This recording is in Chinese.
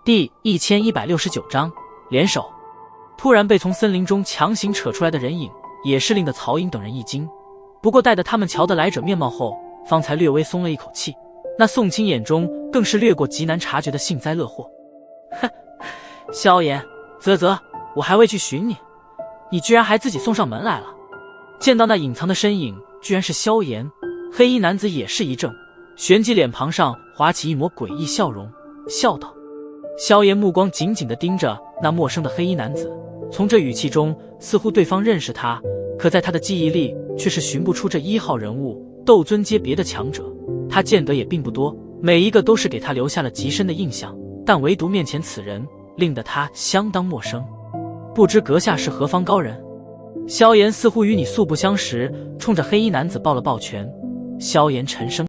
第1169章联手。突然被从森林中强行扯出来的人影，也是令得曹营等人一惊。不过待得他们瞧得来者面貌后，方才略微松了一口气。那宋清眼中更是掠过极难察觉的幸灾乐祸。哼，萧炎，啧，我还未去寻你，你居然还自己送上门来了。见到那隐藏的身影居然是萧炎，黑衣男子也是一怔，旋即脸庞上划起一抹诡异笑容，笑道。萧炎目光紧紧地盯着那陌生的黑衣男子，从这语气中似乎对方认识他，可在他的记忆里却是寻不出这1号人物斗尊阶别的强者。他见得也并不多，每一个都是给他留下了极深的印象，但唯独面前此人令得他相当陌生。不知阁下是何方高人？萧炎似乎与你素不相识，冲着黑衣男子抱了抱拳。萧炎沉声